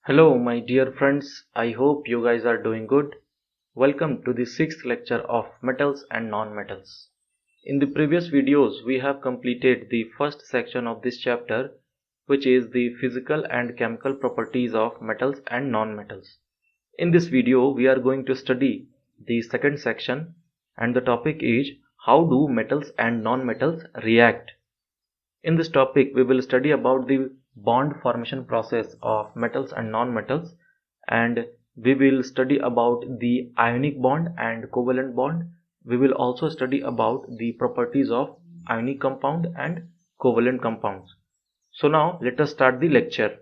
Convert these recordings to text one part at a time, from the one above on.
Hello, my dear friends. I hope you guys are doing good. Welcome to the sixth lecture of metals and non-metals. In the previous videos, we have completed the first section of this chapter, which is the physical and chemical properties of metals and non-metals. In this video, we are going to study the second section, and the topic is how do metals and non-metals react. In this topic, we will study about the bond formation process of metals and non-metals, and we will study about the ionic bond and covalent bond. We will also study about the properties of ionic compound and covalent compounds. So now let us start the lecture.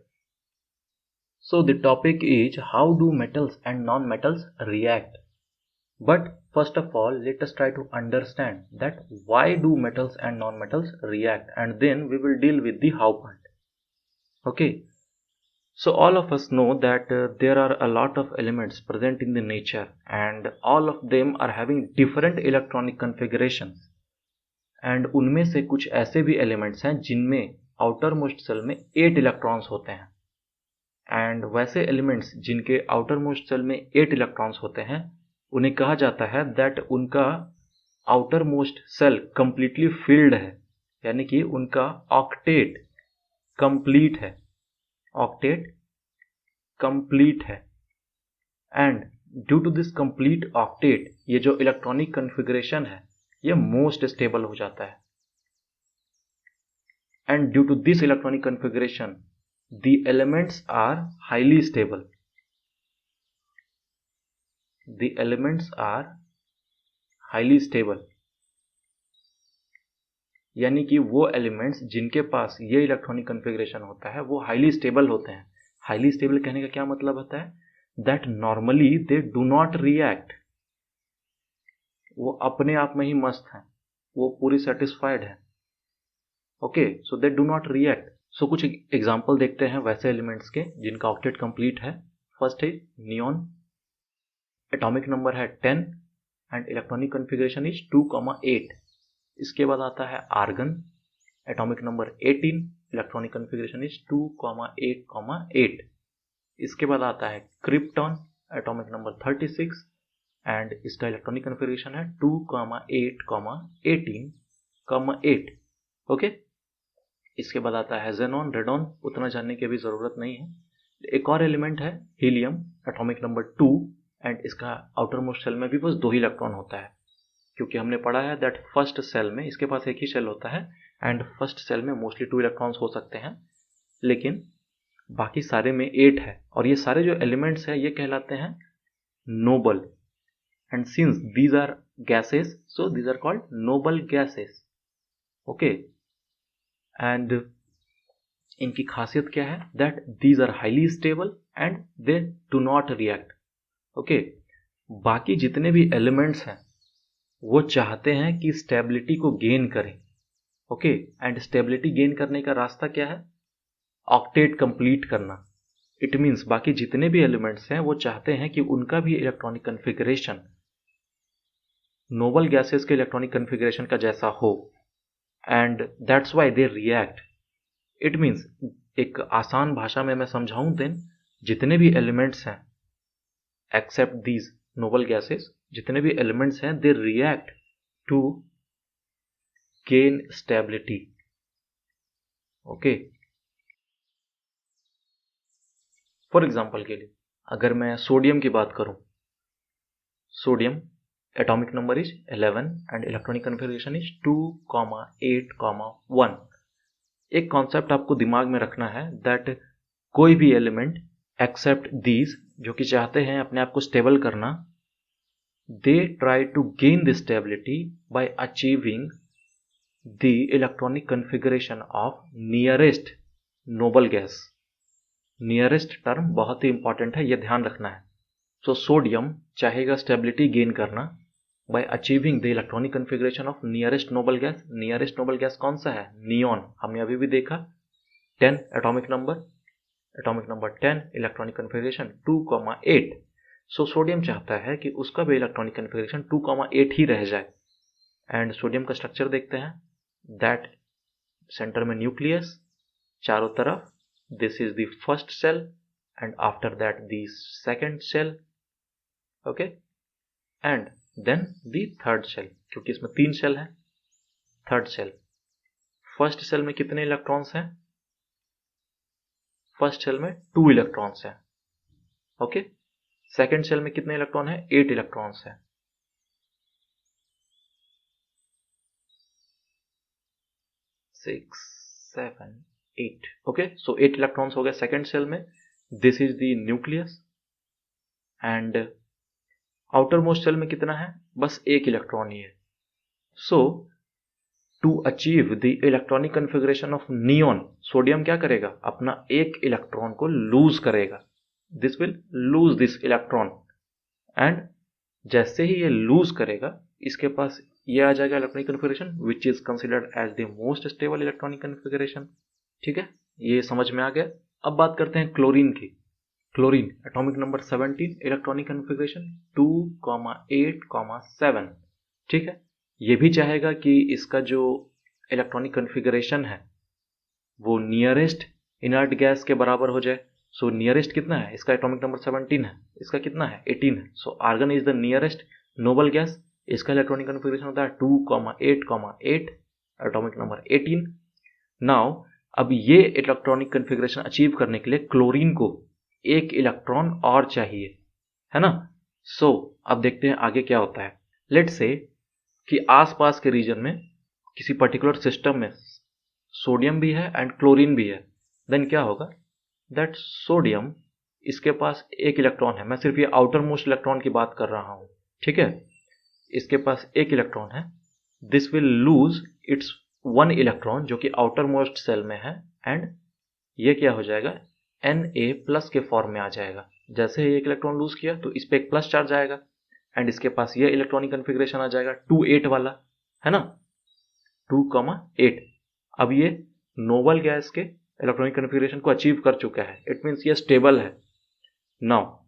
So the topic is how do metals and non-metals react. But first of all, let us try to understand that why do metals and non-metals react, and then we will deal with the how part. Okay, so all of us know that there are a lot of elements present in the nature, and all of them are having different electronic configurations. And उनमें से कुछ ऐसे भी elements हैं जिनमें outer most shell में 8 electrons होते हैं, एंड वैसे एलिमेंट्स जिनके आउटर मोस्ट सेल में 8 इलेक्ट्रॉन्स होते हैं उन्हें कहा जाता है दैट उनका outermost shell completely filled है, यानी कि उनका ऑक्टेट कंप्लीट है, ऑक्टेट कंप्लीट है। And due to this complete octet, ये जो इलेक्ट्रॉनिक कन्फिग्रेशन है ये मोस्ट स्टेबल हो जाता है, and due to this electronic configuration the elements are highly stable. The elements are highly stable, यानी कि वो एलिमेंट्स जिनके पास ये इलेक्ट्रॉनिक कन्फिग्रेशन होता है वो हाईली स्टेबल होते हैं। हाईली स्टेबल कहने का क्या मतलब होता है? That normally they do not react, वो अपने आप में ही मस्त हैं, वो पूरी सेटिस्फाइड है। Okay, so they do not react. So कुछ एग्जांपल देखते हैं वैसे एलिमेंट्स के जिनका ऑक्टेट कंप्लीट है। फर्स्ट है नियॉन, एटॉमिक नंबर है 10 एंड इलेक्ट्रॉनिक कन्फिग्रेशन इज 2,8। इसके बाद आता है argon, atomic number 18, electronic configuration is 2,8,8। इसके बाद आता है क्रिप्टॉन, एटॉमिक नंबर 36 एंड इसका इलेक्ट्रॉनिक कन्फिग्रेशन है 2,8,18,8। ओके, इसके बाद आता है जेनॉन, रेडॉन उतना जानने की भी जरूरत नहीं है। एक और एलिमेंट है हीलियम, एटॉमिक नंबर 2 एंड इसका आउटर मोस्ट सेल में भी बस 2 ही इलेक्ट्रॉन होता है, क्योंकि हमने पढ़ा है दैट फर्स्ट सेल में इसके पास एक ही शेल होता है एंड फर्स्ट सेल में मोस्टली 2 इलेक्ट्रॉन्स हो सकते हैं, लेकिन बाकी सारे में 8 है। और ये सारे जो एलिमेंट्स हैं ये कहलाते हैं noble, and since these are gases so these are called noble gases. Okay, and इनकी खासियत क्या है? That these are highly stable and they do not react. Okay, बाकी जितने भी एलिमेंट्स हैं वो चाहते हैं कि स्टेबिलिटी को गेन करें। ओके, एंड स्टेबिलिटी गेन करने का रास्ता क्या है? ऑक्टेट कंप्लीट करना। इट मींस बाकी जितने भी एलिमेंट्स हैं वो चाहते हैं कि उनका भी इलेक्ट्रॉनिक कन्फिग्रेशन नोबल गैसेस के इलेक्ट्रॉनिक कन्फिग्रेशन का जैसा हो, and that's why they react. It means एक आसान भाषा में मैं समझाऊं देन, जितने भी एलिमेंट्स हैं एक्सेप्ट दीज नोबल गैसेस, जितने भी एलिमेंट्स हैं they react to gain stability. Okay, for example के लिए अगर मैं सोडियम की बात करूं, sodium atomic number is 11 and electronic configuration is 2,8,1। एक कॉन्सेप्ट आपको दिमाग में रखना है दैट कोई भी एलिमेंट एक्सेप्ट दीज जो कि चाहते हैं अपने आप को स्टेबल करना, they try to gain the stability by achieving the electronic configuration of nearest noble gas। nearest term बहुत ही इंपॉर्टेंट है, यह ध्यान रखना है। सो सोडियम चाहेगा स्टेबिलिटी गेन करना by achieving the electronic configuration of nearest noble gas। nearest noble gas कौन सा है? नियॉन, हमने अभी भी देखा। 10 atomic number 10, electronic configuration 2,8। So sodium चाहता है कि उसका भी इलेक्ट्रॉनिक कन्फिग्रेशन 2,8 ही रह जाए। एंड सोडियम का स्ट्रक्चर देखते हैं, दैट सेंटर में न्यूक्लियस, चारों तरफ this is the first shell and after that the second shell, okay, and then the third shell, क्योंकि इसमें 3 शेल है। थर्ड शेल, फर्स्ट शेल में कितने इलेक्ट्रॉन्स हैं? फर्स्ट शेल में 2 इलेक्ट्रॉन्स हैं, ओके। सेकेंड शेल में कितने इलेक्ट्रॉन है? 8 इलेक्ट्रॉन्स हैं। 6, 7, 8, ओके। सो 8 इलेक्ट्रॉन्स हो गए सेकेंड शेल में। This is the nucleus and outermost shell में कितना है? बस 1 इलेक्ट्रॉन ही है। So to achieve the electronic configuration of neon, sodium क्या करेगा? अपना 1 इलेक्ट्रॉन को लूज करेगा। This will lose this electron and जैसे ही ये लूज करेगा इसके पास ये आ जाएगा electronic configuration which is considered as the most stable electronic configuration. ठीक है, ये समझ में आ गया। अब बात करते हैं क्लोरीन की। Chlorine atomic number 17, electronic configuration 2,8,7। ठीक है, ये भी चाहेगा कि इसका जो इलेक्ट्रॉनिक कन्फिगरेशन है वो नियरेस्ट इनर्ट गैस के बराबर हो जाए। सो नियरेस्ट कितना है? इसका एटॉमिक नंबर 17 है, इसका कितना है? 18 है। So argon is the nearest noble gas. इसका इलेक्ट्रॉनिक कन्फिगरेशन होता है 2,8,8, एटॉमिक नंबर 18। नाउ अब ये इलेक्ट्रॉनिक कन्फिगरेशन अचीव करने के लिए क्लोरीन को 1 इलेक्ट्रॉन और चाहिए, है ना। सो अब देखते हैं आगे क्या होता है। लेट्स से कि आसपास के रीजन में किसी पर्टिकुलर सिस्टम में सोडियम भी है एंड क्लोरीन भी है। देन क्या होगा? दैट सोडियम, इसके पास 1 इलेक्ट्रॉन है। मैं सिर्फ ये आउटर मोस्ट इलेक्ट्रॉन की बात कर रहा हूं, ठीक है। इसके पास 1 इलेक्ट्रॉन है। This will lose it's 1 electron जो कि आउटर मोस्ट सेल में है एंड ये क्या हो जाएगा? Na+ के फॉर्म में आ जाएगा। जैसे ही 1 इलेक्ट्रॉन लूज किया तो इस पे एक प्लस चार्ज आएगा एंड इसके पास ये इलेक्ट्रॉनिक कन्फिगरेशन आ जाएगा 2,8 वाला, है ना, 2,8। अब ये नोबल गैस के इलेक्ट्रॉनिक कन्फिगरेशन को अचीव कर चुका है। इट मीन्स ये स्टेबल है। नाउ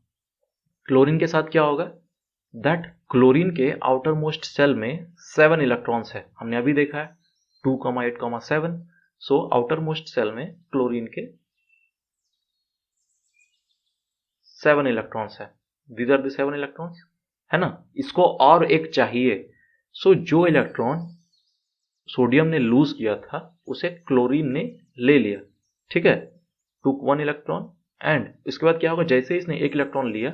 क्लोरीन के साथ क्या होगा? दैट क्लोरीन के आउटर मोस्ट सेल में 7 इलेक्ट्रॉन्स है। हमने अभी देखा है 2,8,7। सो आउटर मोस्ट सेल में क्लोरीन के 7 इलेक्ट्रॉन्स है। दीज आर द 7 इलेक्ट्रॉन्स, है ना। इसको और एक चाहिए। सो जो इलेक्ट्रॉन सोडियम ने लूज किया था उसे क्लोरीन ने ले लिया, ठीक है। टुक 1 इलेक्ट्रॉन एंड इसके बाद क्या होगा? जैसे ही इसने 1 इलेक्ट्रॉन लिया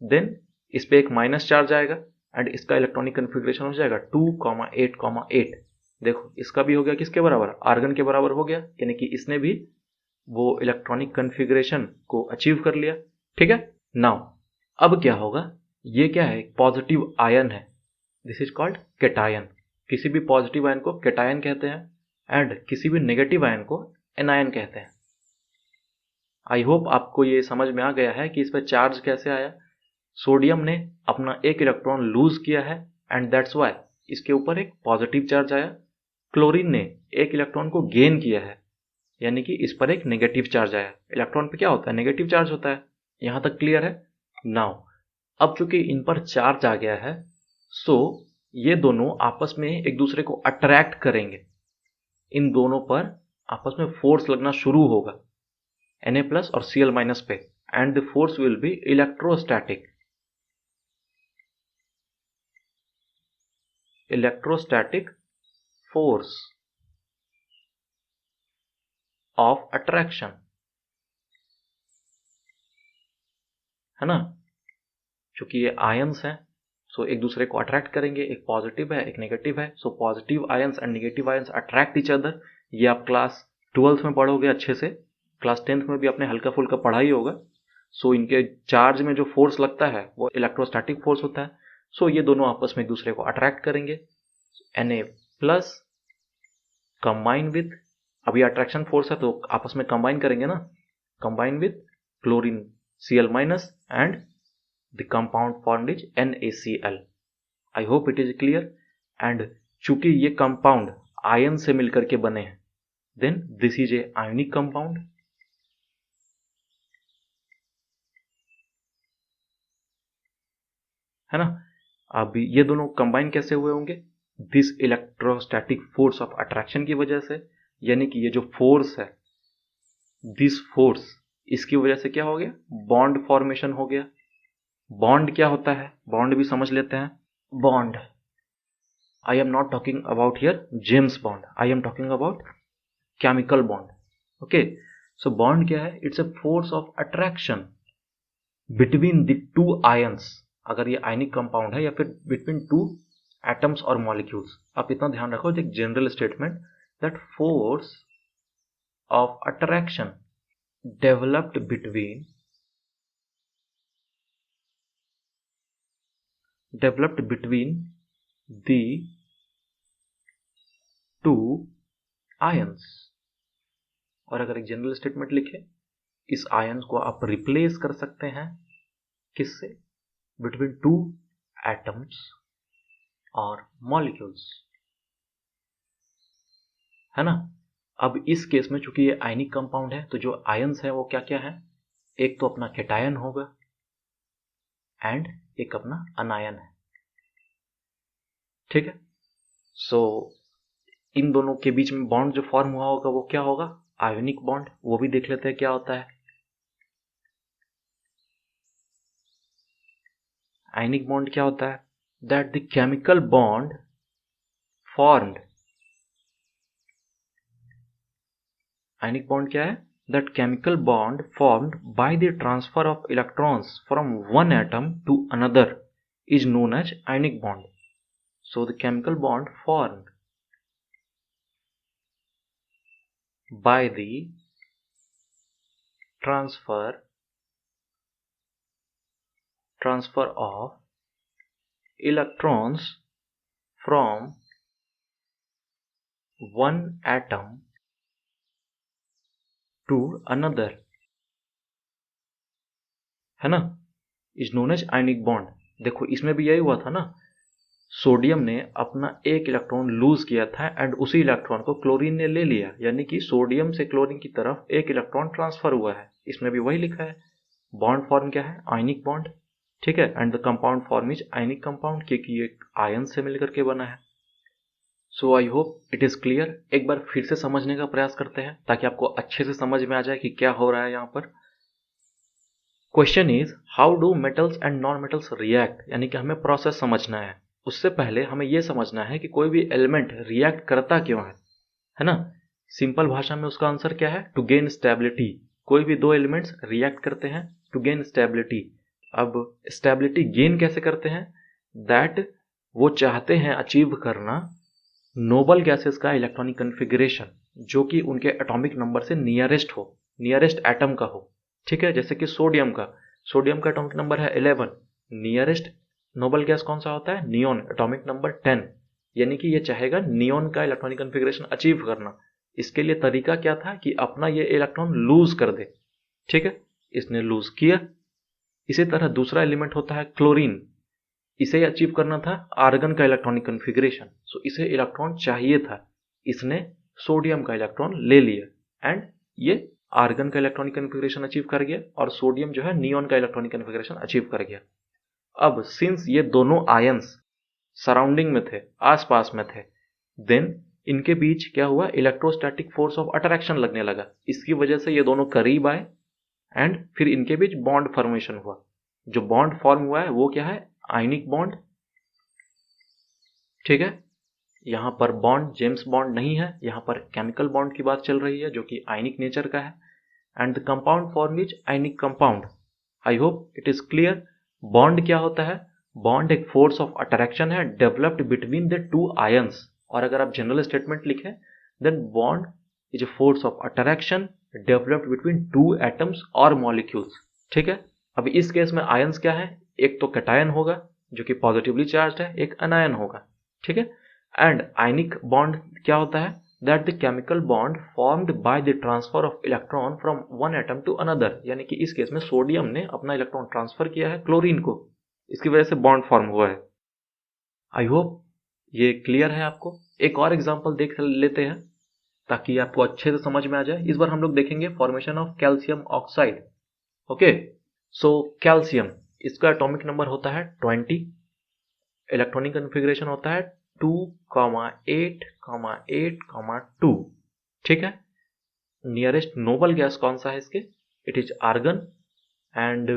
देन इस पे एक माइनस चार्ज आएगा एंड इसका इलेक्ट्रॉनिक कन्फिगरेशन हो जाएगा 2,8,8। देखो इसका भी हो गया किसके बराबर? आर्गन के बराबर हो गया, यानी कि इसने भी वो इलेक्ट्रॉनिक कन्फिगरेशन को अचीव कर लिया, ठीक है। नाउ अब क्या होगा? ये क्या है? पॉजिटिव आयन है। This is called cation. किसी भी पॉजिटिव आयन को कैटायन कहते हैं एंड किसी भी नेगेटिव आयन को एनायन कहते हैं। आई होप आपको ये समझ में आ गया है कि इस पर चार्ज कैसे आया। सोडियम ने अपना 1 इलेक्ट्रॉन लूज किया है एंड दैट्स वाई इसके ऊपर एक पॉजिटिव चार्ज आया। क्लोरीन ने 1 इलेक्ट्रॉन को गेन किया है, यानी कि इस पर एक नेगेटिव चार्ज आया। इलेक्ट्रॉन पे क्या होता है? नेगेटिव चार्ज होता है। यहां तक क्लियर है? नाउ अब चूंकि इन पर चार्ज आ गया है सो ये दोनों आपस में एक दूसरे को अट्रैक्ट करेंगे। इन दोनों पर आपस में फोर्स लगना शुरू होगा Na+ और Cl- पे and the force will be electrostatic. Electrostatic force of attraction, है ना। क्योंकि ये आयंस हैं सो एक दूसरे को अट्रैक्ट करेंगे। एक पॉजिटिव है, एक नेगेटिव है। So positive ions and negative ions attract each other. ये आप क्लास 12th में पढ़ोगे अच्छे से। क्लास 10th में भी आपने हल्का फुल्का पढ़ा ही होगा। सो इनके चार्ज में जो फोर्स लगता है वो इलेक्ट्रोस्टैटिक फोर्स होता है। सो ये दोनों आपस में एक दूसरे को अट्रैक्ट करेंगे। Na+ कंबाइन विथ, अभी अट्रैक्शन फोर्स है तो आपस में कंबाइन करेंगे ना, combine with chlorine Cl- and the compound formed is NaCl. I hope it is clear. And चूंकि ये कंपाउंड आयन से मिलकर के बने हैं then this is a ionic compound. है ना। अब ये दोनों कंबाइन कैसे हुए होंगे? This electrostatic force of attraction की वजह से, यानी कि ये जो फोर्स है, दिस फोर्स इसकी वजह से क्या हो गया, बॉन्ड फॉर्मेशन हो गया। बॉन्ड क्या होता है, बॉन्ड भी समझ लेते हैं। Bond, I am not talking about here James Bond, I am talking about chemical bond. Okay, so bond क्या है, it's a force of attraction between the two ions, अगर ये आयनिक कंपाउंड है या फिर between two atoms और molecules। आप इतना ध्यान रखो, एक general statement, that force of attraction developed between the two ions. और अगर एक जनरल स्टेटमेंट लिखे, इस आयंस को आप रिप्लेस कर सकते हैं किससे, बिटवीन टू एटम्स और मॉलिक्यूल्स, है ना। अब इस केस में चूंकि ये आयनिक कंपाउंड है, तो जो आयंस है वो क्या क्या है, एक तो अपना कैटायन होगा एंड एक अपना अनायन है, ठीक है। सो इन दोनों के बीच में बॉन्ड जो फॉर्म हुआ होगा वो क्या होगा, आयोनिक बॉन्ड। वो भी देख लेते हैं क्या होता है। आयोनिक बॉन्ड क्या होता है, that the chemical bond formed, ionic bond क्या है, that chemical bond formed by the transfer of electrons from one atom to another is known as ionic bond. So the chemical bond formed by the transfer of electrons from one atom to another, है ना, is known as ionic bond. देखो इसमें भी यही हुआ था ना, sodium ने अपना एक इलेक्ट्रॉन लूज किया था एंड उसी इलेक्ट्रॉन को क्लोरीन ने ले लिया, यानी कि सोडियम से क्लोरीन की तरफ एक इलेक्ट्रॉन ट्रांसफर हुआ है। इसमें भी वही लिखा है, बॉन्ड फॉर्म क्या है, आयनिक बॉन्ड, ठीक है। And the compound form is ionic compound, क्योंकि ये आयन से मिलकर के बना है। So I hope it is clear. एक बार फिर से समझने का प्रयास करते हैं ताकि आपको अच्छे से समझ में आ जाए कि क्या हो रहा है यहाँ पर। Question is how do metals and non metals react, यानी कि हमें प्रोसेस समझना है। उससे पहले हमें यह समझना है कि कोई भी एलिमेंट रिएक्ट करता क्यों है ना। सिंपल भाषा में उसका आंसर क्या है, टू गेन स्टेबिलिटी। कोई भी दो एलिमेंट्स रिएक्ट करते हैं टू गेन स्टेबिलिटी। अब स्टेबिलिटी गेन कैसे करते हैं, दैट वो चाहते हैं अचीव करना नोबल गैसेस का इलेक्ट्रॉनिक कन्फिगरेशन जो कि उनके एटॉमिक नंबर से नियरेस्ट हो, नियरेस्ट एटम का हो, ठीक है। जैसे कि सोडियम का एटॉमिक नंबर है 11, नियरेस्ट नोबल गैस कौन सा होता है, नियोन, एटॉमिक नंबर 10, यानी कि ये चाहेगा नियोन का इलेक्ट्रॉनिक कन्फिगरेशन अचीव करना। इसके लिए तरीका क्या था कि अपना ये इलेक्ट्रॉन लूज कर दे, ठीक है, इसने लूज किया। इसी तरह दूसरा एलिमेंट होता है क्लोरीन, इसे अचीव करना था आर्गन का इलेक्ट्रॉनिक कन्फिगरेशन, सो इसे इलेक्ट्रॉन चाहिए था, इसने सोडियम का इलेक्ट्रॉन ले लिया एंड ये आर्गन का इलेक्ट्रॉनिक कन्फिगरेशन अचीव कर गया और सोडियम जो है नियोन का इलेक्ट्रॉनिक कन्फिगरेशन अचीव कर गया। अब सिंस ये दोनों आयंस सराउंडिंग में थे, आसपास में थे, देन इनके बीच क्या हुआ, इलेक्ट्रोस्टैटिक फोर्स ऑफ अट्रैक्शन लगने लगा। इसकी वजह से ये दोनों करीब आए एंड फिर इनके बीच बॉन्ड फॉर्मेशन हुआ। जो बॉन्ड फॉर्म हुआ है वो क्या है, आयनिक बॉन्ड, ठीक है। यहां पर बॉन्ड जेम्स बॉन्ड नहीं है, यहां पर केमिकल बॉन्ड की बात चल रही है जो कि आयनिक नेचर का है। And the compound form is ionic compound. I hope it is clear. Bond क्या होता है, बॉन्ड एक फोर्स ऑफ अट्रैक्शन है developed between the two ions. और अगर आप जनरल स्टेटमेंट लिखें, then bond is a force of attraction developed between two atoms और मॉलिक्यूल्स, ठीक है। अब इस केस में आयंस क्या है, एक तो कैटायन होगा जो कि पॉजिटिवली चार्ज है, एक अनायन होगा, ठीक है। एंड आयनिक बॉन्ड क्या होता है, that the chemical bond formed by the transfer of electron from one atom to another, यानी कि इस केस में सोडियम ने अपना इलेक्ट्रॉन ट्रांसफर किया है क्लोरीन को, इसकी वजह से बॉन्ड फॉर्म हुआ है। आई होप ये क्लियर है आपको। एक और एग्जांपल देख लेते हैं ताकि आपको अच्छे से समझ में आ जाए। इस बार हम लोग देखेंगे formation of calcium oxide. Okay, so calcium, इसका एटॉमिक नंबर होता है 20, इलेक्ट्रॉनिक कन्फिगरेशन होता है 2,8,8,2, ठीक है। नियरेस्ट नोबल गैस कौन सा है इसके, इट इज आर्गन एंड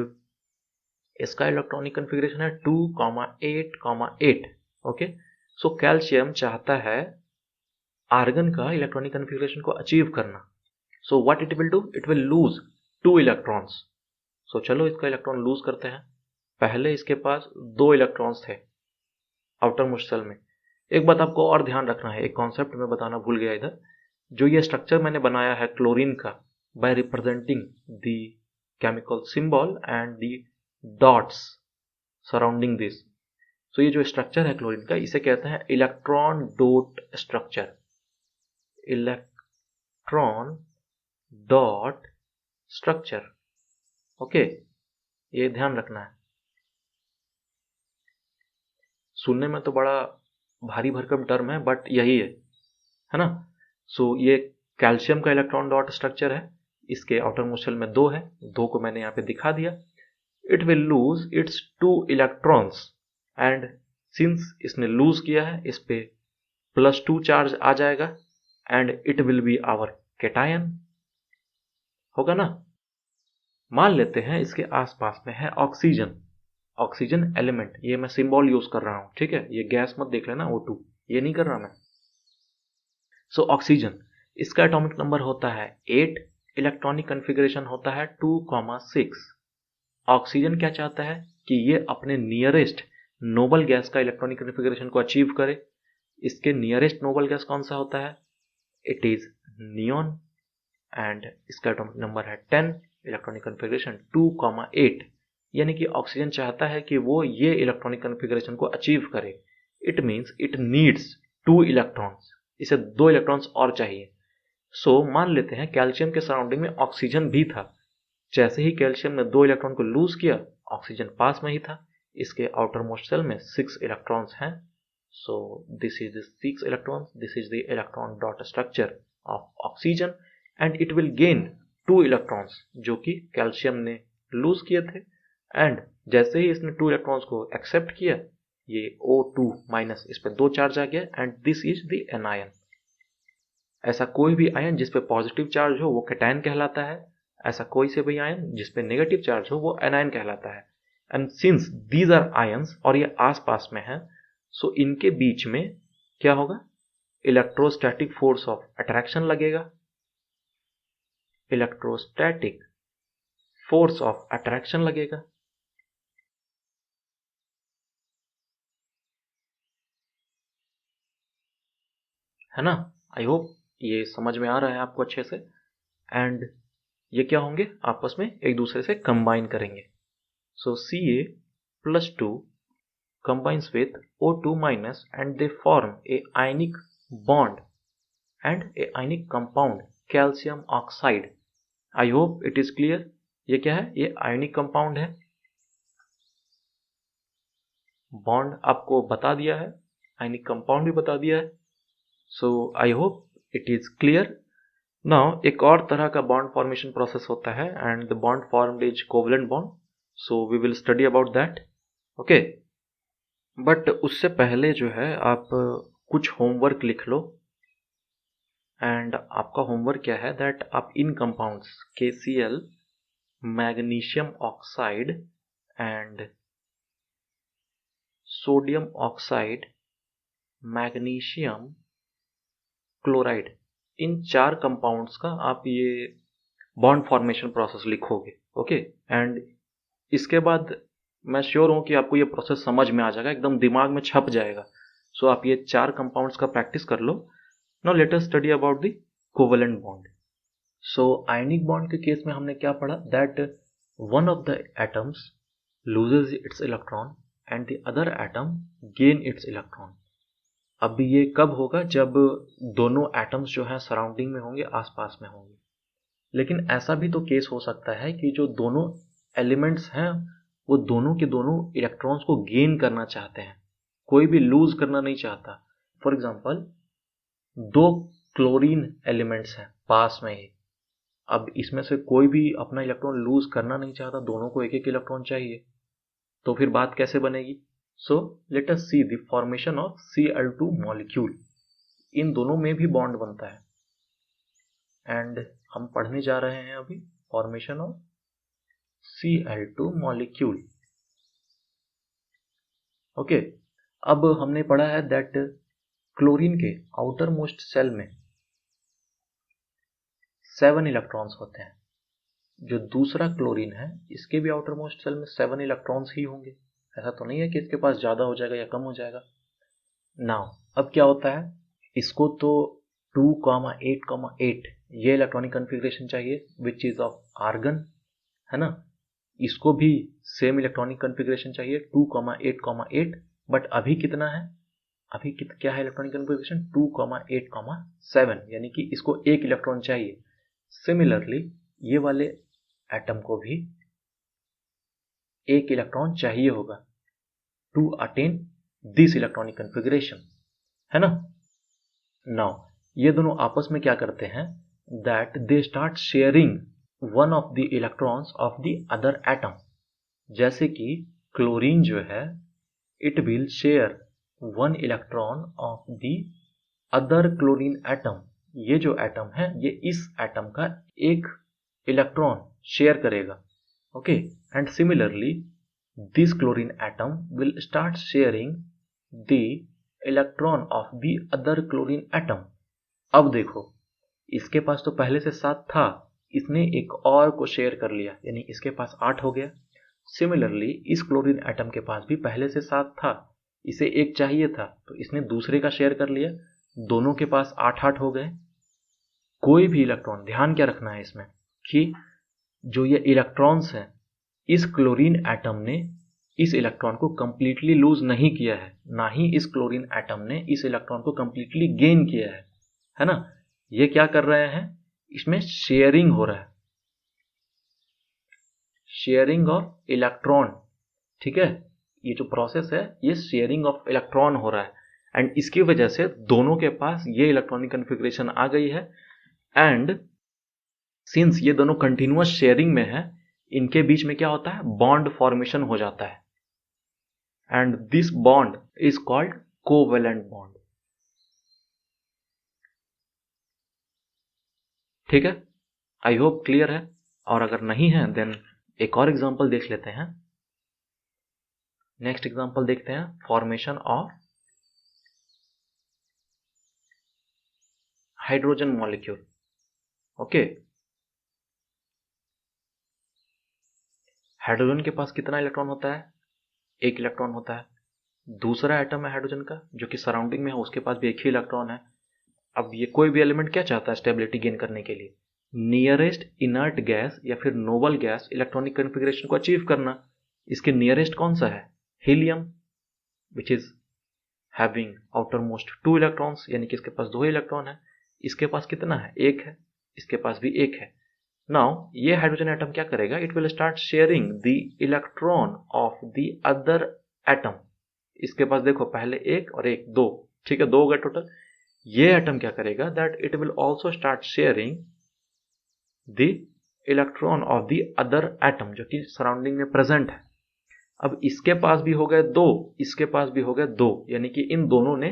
इसका इलेक्ट्रॉनिक कन्फिग्रेशन है 2,8,8। ओके, सो कैल्शियम चाहता है आर्गन का इलेक्ट्रॉनिक कन्फिग्रेशन को अचीव करना। So what it will do, it will lose 2 electrons. So चलो इसका इलेक्ट्रॉन लूज करते हैं। पहले इसके पास 2 इलेक्ट्रॉन्स थे आउटर मोस्ट शेल में। एक बात आपको और ध्यान रखना है, एक कॉन्सेप्ट मैं बताना भूल गया इधर। जो ये स्ट्रक्चर मैंने बनाया है क्लोरीन का by representing the chemical symbol and the dots surrounding this, so ये जो स्ट्रक्चर है क्लोरीन का, इसे कहते हैं electron dot structure. Electron dot structure. Okay, ये ध्यान रखना है। सुनने में तो बड़ा भारी भरकम टर्म है, बट यही है ना। सो ये कैल्शियम का इलेक्ट्रॉन डॉट स्ट्रक्चर है, इसके आउटर मोस्ट शेल में 2 है, 2 को मैंने यहाँ पे दिखा दिया। It will lose its 2 electrons and since इसने लूज किया है, इस पे +2 चार्ज आ जाएगा and it will be our cation, होगा ना। मान लेते हैं इसके आसपास में है ऑक्सीजन, ऑक्सीजन एलिमेंट। ये मैं सिंबल यूज कर रहा हूं, ठीक है, ये गैस मत देख लेना, O2 ये नहीं कर रहा मैं। सो ऑक्सीजन, इसका एटॉमिक नंबर होता है 8, इलेक्ट्रॉनिक कन्फिग्रेशन होता है 2,6। ऑक्सीजन क्या चाहता है कि ये अपने नियरेस्ट नोबल गैस का इलेक्ट्रॉनिक कन्फिग्रेशन को अचीव करे। इसके नियरेस्ट नोबल गैस कौन सा होता है, इट इज नियॉन एंड इसका एटॉमिक नंबर है 10, इलेक्ट्रॉनिक कन्फिग्रेशन 2,8। यानी कि ऑक्सीजन चाहता है कि वो ये इलेक्ट्रॉनिक कन्फिग्रेशन को अचीव करे। It means it needs 2 electrons, इसे 2 इलेक्ट्रॉन्स और चाहिए। सो मान लेते हैं कैल्शियम के सराउंडिंग में ऑक्सीजन भी था। जैसे ही कैल्शियम ने 2 इलेक्ट्रॉन को लूज किया, ऑक्सीजन पास में ही था। इसके आउटर मोस्ट शेल में 6 इलेक्ट्रॉन्स हैं। So this is the 6 electrons, this is the electron dot structure of oxygen and it will gain 2 electrons जो कि कैल्शियम ने लूज किए थे। एंड जैसे ही इसने 2 इलेक्ट्रॉन्स को एक्सेप्ट किया, ये O2- इस पे 2 चार्ज आ गया and this is the anion. ऐसा कोई भी आयन जिस पे पॉजिटिव चार्ज हो वो कैटायन कहलाता है, ऐसा कोई से भी आयन जिस पे नेगेटिव चार्ज हो वो एनायन कहलाता है। And since these are ions और ये आसपास में है, सो इनके बीच में क्या होगा, इलेक्ट्रोस्टैटिक फोर्स ऑफ अट्रैक्शन लगेगा। इलेक्ट्रोस्टैटिक फोर्स ऑफ अट्रैक्शन लगेगा। है ना। आई होप ये समझ में आ रहा है आपको अच्छे से। एंड ये क्या होंगे, आपस में एक दूसरे से कंबाइन करेंगे। सो Ca+2 combines with O2- and they form a ionic bond and a ionic compound calcium oxide. I hope it is clear। ये क्या है, ये आयनिक कंपाउंड है। बॉन्ड आपको बता दिया है, आयनिक कंपाउंड भी बता दिया है। So I hope it is clear. Now एक और तरह का बॉन्ड फॉर्मेशन प्रोसेस होता है and the bond formed is covalent bond. So we will study about that. Okay, but उससे पहले जो है आप कुछ होमवर्क लिख लो। एंड आपका होमवर्क क्या है, दैट आप इन compounds KCl, magnesium oxide and sodium oxide, magnesium chloride, इन 4 कंपाउंड्स का आप ये बॉन्ड फॉर्मेशन प्रोसेस लिखोगे। ओके, एंड इसके बाद मैं श्योर हूं कि आपको ये प्रोसेस समझ में आ जाएगा, एकदम दिमाग में छप जाएगा। सो आप ये 4 कंपाउंड्स का प्रैक्टिस कर लो। Now let us study about the covalent bond. So ionic bond के केस में हमने क्या पढ़ा, that one of the atoms loses its electron and the other atom gain its electron. अब ये कब होगा, जब दोनों एटम्स जो हैं सराउंडिंग में होंगे, आसपास में होंगे। लेकिन ऐसा भी तो केस हो सकता है कि जो दोनों एलिमेंट्स हैं वो दोनों के दोनों इलेक्ट्रॉन्स को गेन करना चाहते हैं, कोई भी लूज करना नहीं चाहता। फॉर एग्जांपल 2 क्लोरीन एलिमेंट्स हैं पास में ही, अब इसमें से कोई भी अपना इलेक्ट्रॉन लूज करना नहीं चाहता, दोनों को एक एक इलेक्ट्रॉन चाहिए, तो फिर बात कैसे बनेगी। So let us see the formation of Cl2 molecule. इन दोनों में भी बॉन्ड बनता है एंड हम पढ़ने जा रहे हैं अभी formation of Cl2 molecule. Okay, अब हमने पढ़ा है दैट क्लोरीन के आउटर मोस्ट सेल में 7 इलेक्ट्रॉन्स होते हैं। जो दूसरा क्लोरीन है इसके भी आउटर मोस्ट सेल में 7 इलेक्ट्रॉन्स ही होंगे, ऐसा तो नहीं है कि इसके पास ज़्यादा हो जाएगा या कम हो जाएगा। नाउ अब क्या होता है, इसको तो 2,8,8 ये इलेक्ट्रॉनिक कन्फिग्रेशन चाहिए विच इज ऑफ आर्गन, है ना। इसको भी सेम इलेक्ट्रॉनिक कन्फिग्रेशन चाहिए 2,8,8, बट अभी कितना है, अभी क्या है इलेक्ट्रॉनिक कन्फिग्रेशन 2,8,7, यानी कि इसको एक इलेक्ट्रॉन चाहिए। सिमिलरली ये वाले एटम को भी एक इलेक्ट्रॉन चाहिए होगा to attain this electronic configuration, है ना। नाउ ये दोनों आपस में क्या करते हैं, that they start sharing one of the electrons of the other atom. जैसे कि क्लोरीन जो है it will share one electron of the other chlorine atom. ये जो एटम है ये इस एटम का एक इलेक्ट्रॉन शेयर करेगा। Okay, and similarly this chlorine atom will start sharing the electron of the other chlorine atom. अब देखो, इसके पास तो पहले से 7 था, इसने एक और को शेयर कर लिया, यानी इसके पास 8 हो गया। सिमिलरली इस क्लोरीन एटम के पास भी पहले से 7 था, इसे एक चाहिए था तो इसने दूसरे का शेयर कर लिया, दोनों के पास 8-8 हो गए। कोई भी इलेक्ट्रॉन, ध्यान क्या रखना है इसमें कि जो ये इलेक्ट्रॉन्स हैं, इस क्लोरीन एटम ने इस इलेक्ट्रॉन को कंप्लीटली लूज नहीं किया है, ना ही इस क्लोरीन एटम ने इस इलेक्ट्रॉन को कंप्लीटली गेन किया है ना। ये क्या कर रहे हैं, इसमें शेयरिंग हो रहा है, शेयरिंग ऑफ इलेक्ट्रॉन, ठीक है। ये जो प्रोसेस है ये शेयरिंग ऑफ इलेक्ट्रॉन हो रहा है, एंड इसकी वजह से दोनों के पास ये इलेक्ट्रॉनिक कन्फिग्रेशन आ गई है। एंड सिंस ये दोनों कंटिन्यूअस शेयरिंग में है, इनके बीच में क्या होता है, बॉन्ड फॉर्मेशन हो जाता है, and this bond is called covalent bond. ठीक है, आई होप क्लियर है, और अगर नहीं है देन एक और एग्जांपल देख लेते हैं। नेक्स्ट एग्जांपल देखते हैं, formation of hydrogen molecule. Okay, hydrogen के पास कितना इलेक्ट्रॉन होता है, एक इलेक्ट्रॉन होता है। दूसरा एटम है हाइड्रोजन का जो कि सराउंडिंग में है, उसके पास भी एक ही इलेक्ट्रॉन है। अब ये कोई भी एलिमेंट क्या चाहता है स्टेबिलिटी गेन करने के लिए, नियरेस्ट इनर्ट गैस या फिर नोबल गैस इलेक्ट्रॉनिक कन्फिग्रेशन को अचीव करना। इसके नियरेस्ट कौन सा है, helium, which is having outer most 2 electrons, यानी कि इसके पास 2 इलेक्ट्रॉन है। इसके पास कितना है, एक है, इसके पास भी एक है। नाउ ये हाइड्रोजन एटम क्या करेगा, it will start sharing the electron of the other atom. इसके पास देखो पहले एक और एक, 2, ठीक है, 2 हो गए टोटल। ये एटम क्या करेगा, that it will also start sharing the electron of the other atom जो कि सराउंडिंग में प्रेजेंट है। अब इसके पास भी हो गए 2, इसके पास भी हो गए 2, यानी कि इन दोनों ने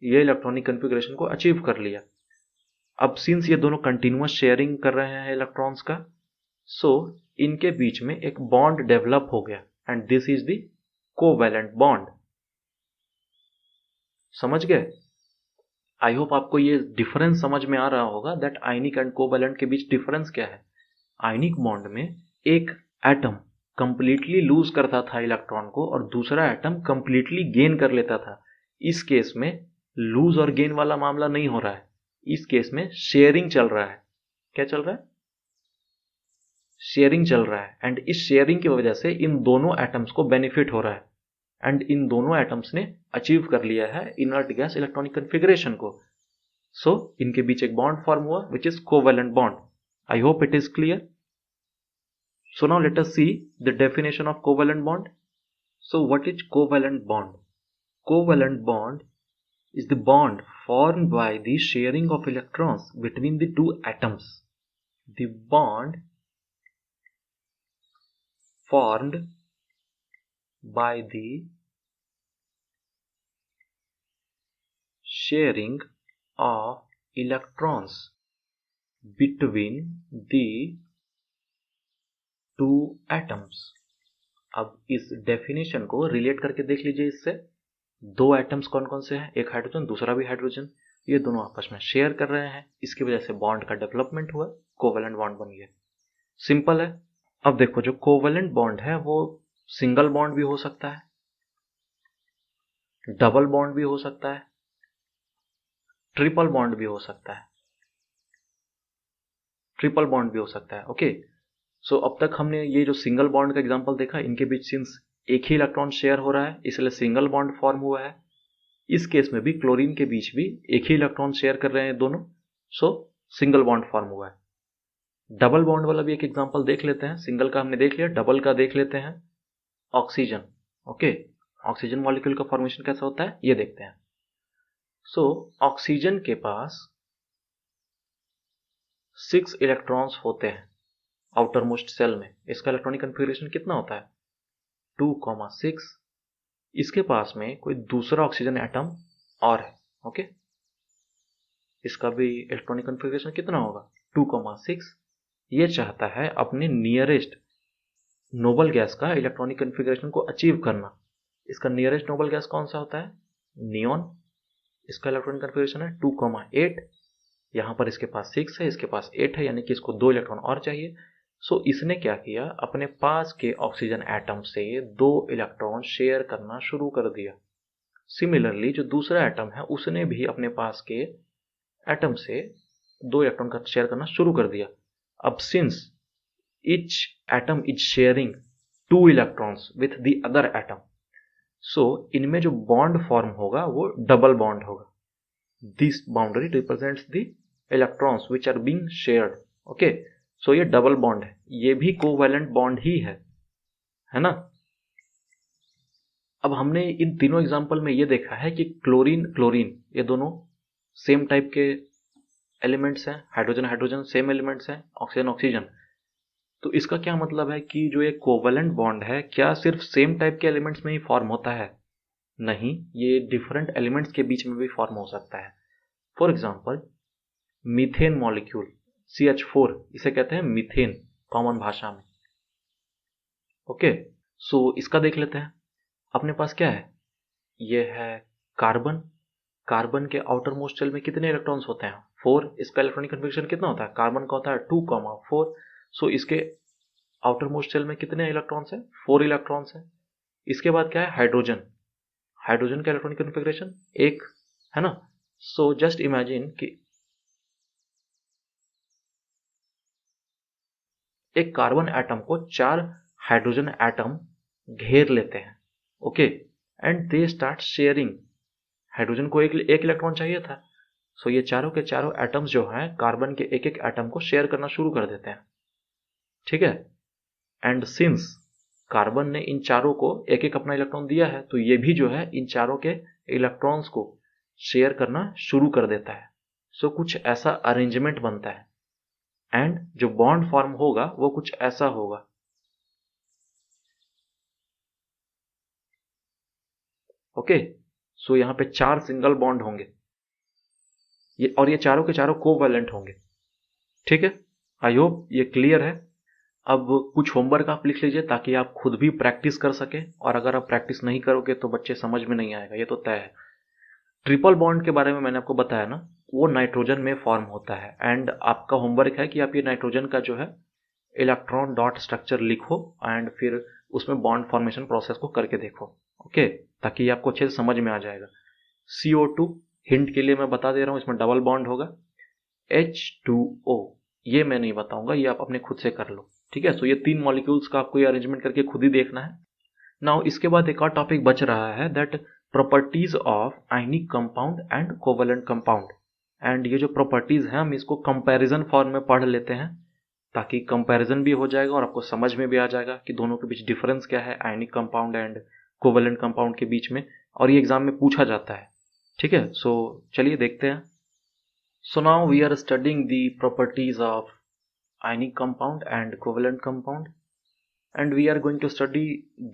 ये इलेक्ट्रॉनिक कन्फिग्रेशन को अचीव कर लिया। अब सिंस ये दोनों कंटिन्यूअस शेयरिंग कर रहे हैं इलेक्ट्रॉन्स का, सो इनके बीच में एक बॉन्ड डेवलप हो गया, and this is the covalent bond. समझ गए, आई होप आपको ये डिफरेंस समझ में आ रहा होगा दैट आयनिक एंड कोवैलेंट के बीच डिफरेंस क्या है। आयनिक बॉन्ड में एक एटम कंप्लीटली लूज करता था इलेक्ट्रॉन को और दूसरा एटम कंप्लीटली गेन कर लेता था। इस केस में लूज और गेन वाला मामला नहीं हो रहा है, इस केस में शेयरिंग चल रहा है। क्या चल रहा है, शेयरिंग चल रहा है, एंड इस शेयरिंग की वजह से इन दोनों एटम्स को बेनिफिट हो रहा है, एंड इन दोनों एटम्स ने अचीव कर लिया है इनर्ट गैस इलेक्ट्रॉनिक कन्फिग्रेशन को। सो इनके बीच एक बॉन्ड फॉर्म हुआ which is covalent bond. I hope it is clear. So now let us see the definition of covalent bond. So what is covalent bond? Covalent bond is the bond formed by the sharing of electrons between the two atoms. The bond formed by the sharing of electrons between the 2 atoms. अब इस definition को relate करके देख लीजिए इससे। 2 atoms कौन कौन से हैं? एक हाइड्रोजन, दूसरा भी हाइड्रोजन। ये दोनों आपस में शेयर कर रहे हैं, इसकी वजह से बॉन्ड का डेवलपमेंट हुआ, कोवेलेंट बॉन्ड बन गया। सिंपल है। अब देखो, जो कोवेलेंट बॉन्ड है वो सिंगल बॉन्ड भी हो सकता है, डबल बॉन्ड भी हो सकता है, ट्रिपल बॉन्ड भी हो सकता है, ट्रिपल बॉन्ड भी हो सकता है। ओके, सो अब तक हमने ये जो सिंगल बॉन्ड का एग्जांपल देखा, इनके बीच सिंस एक ही इलेक्ट्रॉन शेयर हो रहा है इसलिए सिंगल बॉन्ड फॉर्म हुआ है। इस केस में भी क्लोरीन के बीच भी एक ही इलेक्ट्रॉन शेयर कर रहे हैं दोनों, सो सिंगल बॉन्ड फॉर्म हुआ है। डबल बॉन्ड वाला भी एक एग्जांपल देख लेते हैं। सिंगल का हमने देख लिया, डबल का देख लेते हैं। ऑक्सीजन। ओके, ऑक्सीजन मॉलिक्यूल का फॉर्मेशन कैसा होता है ये देखते हैं। सो ऑक्सीजन के पास 6 इलेक्ट्रॉन्स होते हैं आउटर मोस्ट सेल में। इसका इलेक्ट्रॉनिक कन्फिगरेशन कितना होता है? 2,6। इसके पास में कोई दूसरा ऑक्सीजन एटम और है। ओके, इसका भी इलेक्ट्रॉनिक कन्फिगरेशन कितना होगा? 2,6। ये चाहता है अपने नियरेस्ट नोबल गैस का इलेक्ट्रॉनिक कन्फिगरेशन को अचीव करना। इसका नियरेस्ट नोबल गैस कौन सा होता है? नियॉन। इसका इलेक्ट्रॉनिक कन्फिगरेशन है 2,8। यहां पर इसके पास 6 है, इसके पास 8 है, यानी कि इसको 2 इलेक्ट्रॉन और चाहिए। सो इसने क्या किया, अपने पास के ऑक्सीजन एटम से 2 इलेक्ट्रॉन शेयर करना शुरू कर दिया। सिमिलरली जो दूसरा एटम है उसने भी अपने पास के एटम से 2 इलेक्ट्रॉन का शेयर करना शुरू कर दिया। अब since each atom is sharing 2 electrons with the other atom, so इनमें जो बॉन्ड फॉर्म होगा वो डबल बॉन्ड होगा। This boundary represents the electrons which are being shared. Okay, so ये डबल बॉन्ड है, ये भी कोवैलेंट बॉन्ड ही है ना। अब हमने इन तीनों एग्जांपल में ये देखा है कि क्लोरीन क्लोरीन ये दोनों सेम टाइप के एलिमेंट्स हैं, हाइड्रोजन हाइड्रोजन सेम एलिमेंट्स हैं, ऑक्सीजन ऑक्सीजन। तो इसका क्या मतलब है कि जो ये कोवेलेंट बॉन्ड है क्या सिर्फ सेम टाइप के एलिमेंट्स में ही फॉर्म होता है? नहीं, ये डिफरेंट एलिमेंट्स के बीच में भी फॉर्म हो सकता है। For example methane molecule CH4, इसे कहते हैं मीथेन कॉमन भाषा में। ओके, सो इसका देख लेते हैं। अपने पास क्या है? ये है कार्बन। कार्बन के आउटर मोस्ट शेल में कितने इलेक्ट्रॉन्स होते हैं? 4। इसका इलेक्ट्रॉनिक कन्फिगरेशन कितना होता है? कार्बन का होता है 2,4। सो इसके आउटर मोस्ट शेल में कितने इलेक्ट्रॉन्स हैं? 4 इलेक्ट्रॉन्स हैं। इसके बाद क्या है? हाइड्रोजन। हाइड्रोजन का इलेक्ट्रॉनिक कन्फिगरेशन 1 है ना। सो जस्ट इमेजिन कि एक कार्बन एटम को 4 हाइड्रोजन एटम घेर लेते हैं। Okay, and they start sharing. Hydrogen को एक इलेक्ट्रॉन चाहिए था, सो ये चारों के चारों एटम्स जो हैं कार्बन के एक एक एटम को शेयर करना शुरू कर देते हैं। ठीक है, एंड सिंस कार्बन ने इन चारों को एक एक अपना इलेक्ट्रॉन दिया है, तो ये भी जो है इन चारों के इलेक्ट्रॉन्स को शेयर करना शुरू कर देता है। सो कुछ ऐसा अरेंजमेंट बनता है एंड जो बॉन्ड फॉर्म होगा वो कुछ ऐसा होगा। ओके, सो यहां पे 4 सिंगल बॉन्ड होंगे ये, और ये चारों के चारों कोवैलेंट होंगे। ठीक है, आई होप ये क्लियर है। अब कुछ होमवर्क आप लिख लीजिए ताकि आप खुद भी प्रैक्टिस कर सकें, और अगर आप प्रैक्टिस नहीं करोगे तो बच्चे समझ में नहीं आएगा, ये तो तय है। ट्रिपल बॉन्ड के बारे में मैंने आपको बताया ना, वो नाइट्रोजन में फॉर्म होता है। एंड आपका होमवर्क है कि आप ये नाइट्रोजन का जो है इलेक्ट्रॉन डॉट स्ट्रक्चर लिखो एंड फिर उसमें बॉन्ड फॉर्मेशन प्रोसेस को करके देखो। ओके, ताकि आपको अच्छे से समझ में आ जाएगा। CO2 हिंट के लिए मैं बता दे रहा हूं, इसमें डबल बॉन्ड होगा। H2O ये मैं नहीं बताऊंगा, ये आप अपने खुद से कर लो। ठीक है, सो ये 3 मॉलिक्यूल्स का आपको ये अरेंजमेंट करके खुद ही देखना है। नाउ इसके बाद एक और टॉपिक बच रहा है, that properties of ionic compound and covalent compound. And ये जो प्रॉपर्टीज हैं हम इसको कंपैरिजन फॉर्म में पढ़ लेते हैं, ताकि कंपैरिजन भी हो जाएगा और आपको समझ में भी आ जाएगा कि दोनों के बीच डिफरेंस क्या है ionic compound and covalent compound के बीच में, और ये एग्जाम में पूछा जाता है। ठीक है, सो चलिए देखते हैं। So now we are studying the properties of ionic compound and covalent compound, and we are going to study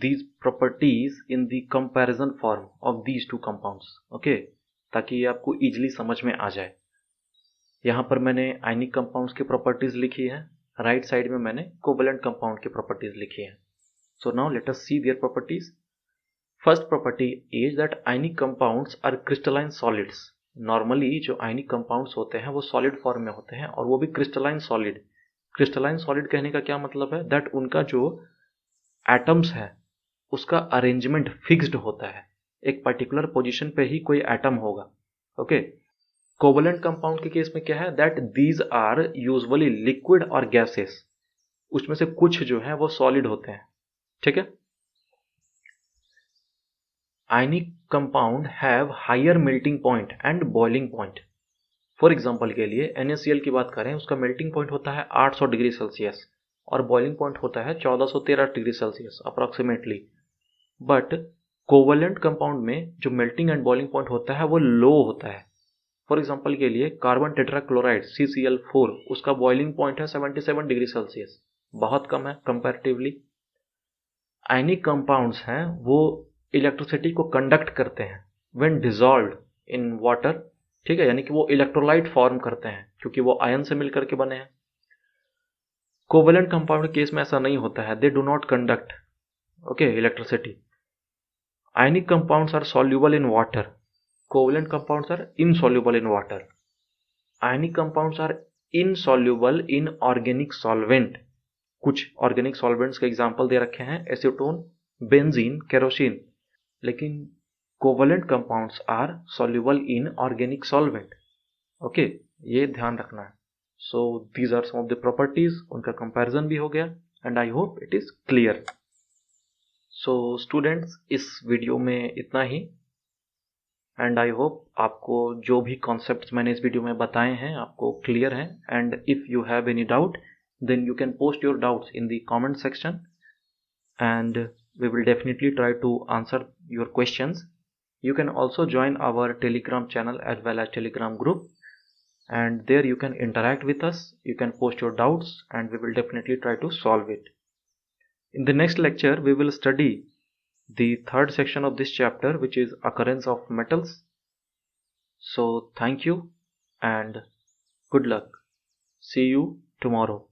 these properties in the comparison form of these two compounds. Okay, ताकि ये आपको easily समझ में आ जाए। यहाँ पर मैंने ionic compounds की properties लिखी है राइट साइड में मैंने कोवेलेंट कंपाउंड की प्रॉपर्टीज लिखी है. So now let us see their properties. First property is that ionic compounds are crystalline solids. Normally जो आयनिक कंपाउंड्स होते हैं वो सॉलिड फॉर्म में होते हैं और वो भी क्रिस्टलाइन सॉलिड. क्रिस्टलाइन सॉलिड कहने का क्या मतलब है? दैट उनका जो एटम्स है उसका अरेंजमेंट फिक्स्ड होता है, एक पर्टिकुलर पोजीशन पे ही कोई एटम होगा. ओके. कोवेलेंट कंपाउंड के केस में क्या है? That these are usually liquid और गैसेस. उसमें से कुछ जो है वो सॉलिड होते हैं. ठीक है. Ionic compound have higher melting point and boiling point. For example के लिए NaCl की बात करें, उसका मेल्टिंग पॉइंट होता है 800 डिग्री सेल्सियस और बॉइलिंग पॉइंट होता है 1413 degree Celsius approximately. But covalent compound में जो मेल्टिंग एंड बॉइलिंग पॉइंट होता है वो लो होता है. फॉर एग्जांपल के लिए कार्बन टेट्राक्लोराइड CCl4, उसका बॉइलिंग पॉइंट है 77 डिग्री सेल्सियस, बहुत कम है कंपैरेटिवली. आयनिक कंपाउंड्स हैं वो इलेक्ट्रिसिटी को कंडक्ट करते हैं व्हेन डिसॉल्व्ड इन वाटर. ठीक है, यानी कि वो इलेक्ट्रोलाइट फॉर्म करते हैं क्योंकि वो आयन से मिलकर के बने हैं. कोवेलेंट कंपाउंड के केस में ऐसा नहीं होता है. They do not conduct electricity. Ionic compounds are soluble in water. Covalent compounds are insoluble in water. Ionic compounds are insoluble in organic solvent. कुछ ऑर्गेनिक सॉल्वेंट्स के एग्जाम्पल दे रखे हैं, एसीटोन, बेंजीन, केरोसिन. लेकिन covalent compounds are soluble in organic solvent. Okay, ये ध्यान रखना है. So these are some of the properties. उनका कंपैरिजन भी हो गया and I hope it is clear. So students, इस वीडियो में इतना ही एंड आई होप आपको जो भी कॉन्सेप्ट्स मैंने इस वीडियो में बताए हैं आपको क्लियर हैं. And if you have any doubt then you can post your doubts in the comment section and we will definitely try to answer your questions. You can also join our Telegram channel as well as Telegram group, and there you can interact with us. You can post your doubts and we will definitely try to solve it. In the next lecture we will study the third section of this chapter, which is occurrence of metals. So thank you and good luck. See you tomorrow.